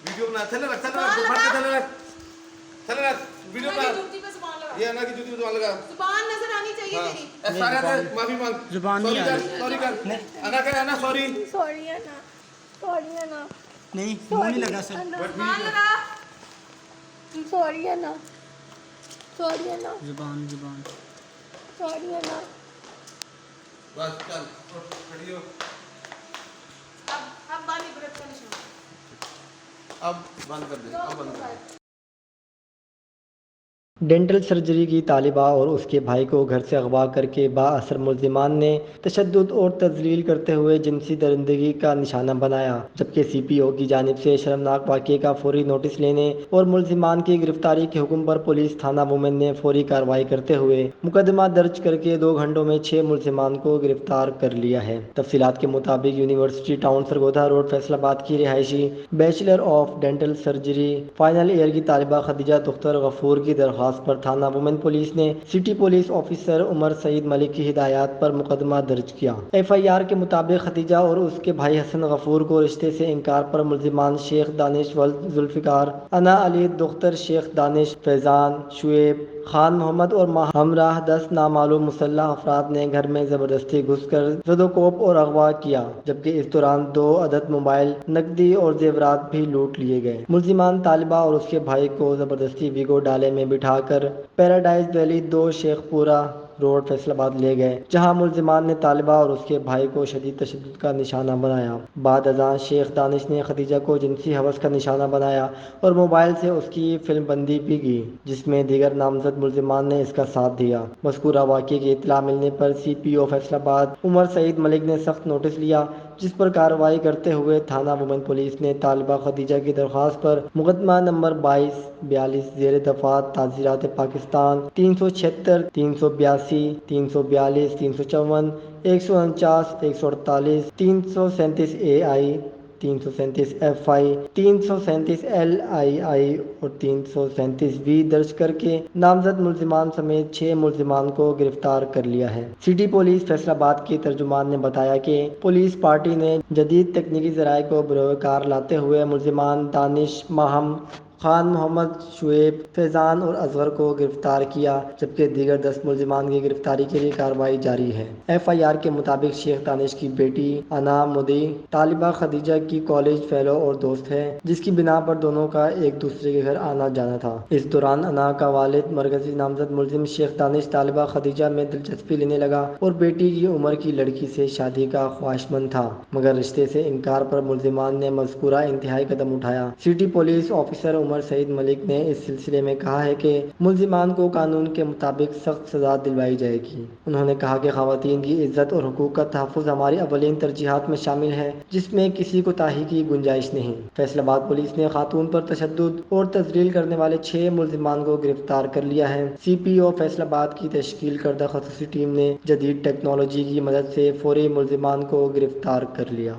Video बना थले रख वीडियो बना ये अना की जूती पे जुबान लगा जुबान नजर आनी चाहिए तेरी सारे माफी मांग जुबान नहीं आ रही सॉरी कर अना कह अना सॉरी सॉरी है ना नहीं मुंह नहीं लगा सर जुबान लगा सॉरी है ना जुबान सॉरी है ना बस चल खड़ी हो अब बाली ब्रेक का निशान अब बंद कर दे अब बंद कर दे डेंटल सर्जरी की तालिबा और उसके भाई को घर से अगवा करके बाअसर मुल्जिमान ने तशद्दुद और तज़लील करते हुए जिनसी दरिंदगी का निशाना बनाया, जबकि CPO की जानिब से शर्मनाक वाक़े का फौरी नोटिस लेने और मुल्जिमान की गिरफ्तारी के हुक्म पर पुलिस थाना वुमेन ने फौरी कार्रवाई करते हुए मुकदमा दर्ज करके 2 घंटों में 6 मुल्जिमान को गिरफ्तार कर लिया है। तफसीलात के मुताबिक university town Sargodha road Faisalabad की रिहायशी bachelor of dental surgery final year की तालिबा खदीजा दुख्तर गफूर की दरख्वास्त पर थाना वुमेन पुलिस ने city police officer Umar Saeed Malik की हिदायत पर मुकदमा दर्ज किया। FIR के मुताबिक खदीजा और उसके भाई हसन गफूर को रिश्ते से इनकार पर मुल्जिमान शेख दानिश वल्द जुल्फिकार, अना अली दुख्तर शेख दानिश, फैजान, शुएब खान मोहम्मद और हमराह 10 नामालूम मुसल्लह अफराद ने घर में जबरदस्ती घुसकर ज़दोकोप और अगवा किया, जबकि इस दौरान 2 अदद मोबाइल, नकदी और जेवरात भी लूट लिए गए। मुल्जिमान तालिबा और उसके भाई को जबरदस्ती वीगो डाले में बिठाकर paradise valley 2 Sheikhpura road Faisalabad ले गए, जहां मुल्जिमान ने तालिबा और उसके भाई को शदीद तशद्दुद का निशाना बनाया। बाद अज़ां शेख दानिश ने खदीजा को जिनसी हवस का निशाना बनाया और मोबाइल से उसकी फिल्म बंदी भी की, जिसमें दीगर नामजद मुल्जिमान ने इसका साथ दिया। मज़कूरा वाक़े की इत्तला मिलने पर CPO फैसलाबाद उमर सईद मलिक ने सख्त नोटिस लिया, जिस पर कार्रवाई करते हुए थाना वुमेन पुलिस ने तालिबा खदीजा की दरख्वास्त पर मुकदमा नंबर 2242 ज़ेर दफ़ात ताज़ीरात पाकिस्तान 376, 382, 342, 354, 149, 148, 337 AI, 337 FI, 337 LII और 337 V दर्ज करके नामजद मुल्जिमान समेत 6 मुल्जिमान को गिरफ्तार कर लिया है। सिटी पुलिस फैसलाबाद के तर्जुमान ने बताया कि पुलिस पार्टी ने जदीद तकनीकी ज़राए को बरोकार लाते हुए मुल्जिमान दानिश, माहम, खान मोहम्मद, शुएब, फैजान और अजगर को गिरफ्तार किया, जबकि दीगर 10 मुल्जिमान की गिरफ्तारी के लिए कार्रवाई जारी है। FIR के मुताबिक शेख दानिश की बेटी अना मुदी तालिबा खदीजा की कॉलेज फेलो और दोस्त है, जिसकी बिना पर दोनों का एक दूसरे के घर आना जाना था। इस दौरान अना का वालिद मरकजी नामजद मुल्जिम शेख दानिश तालिबा खदीजा में दिलचस्पी लेने लगा और बेटी की उम्र की लड़की से शादी का ख्वाहिशमंद था, मगर रिश्ते से इनकार पर मुल्जिमान ने मज़कूरा इंतहाई कदम उठाया। City police officer Umar Saeed Malik ने इस सिलसिले में कहा है कि मुल्जिमान को कानून के मुताबिक सख्त सजा दिलवाई जाएगी। उन्होंने कहा कि खवातीन की इज्जत और हुकूक का तहफ़्फ़ुज़ हमारी अवलीन तरजीहात में शामिल है, जिसमें किसी कोताही की गुंजाइश नहीं। फैसलाबाद पुलिस ने खातून पर तशद्दुद और तज़लील करने वाले 6 मुल्जिमान को गिरफ्तार कर लिया है। CPO फैसलाबाद की तश्कील करदा खसूसी टीम ने जदीद टेक्नोलॉजी की मदद से फौरी मुल्जिमान को गिरफ्तार कर लिया।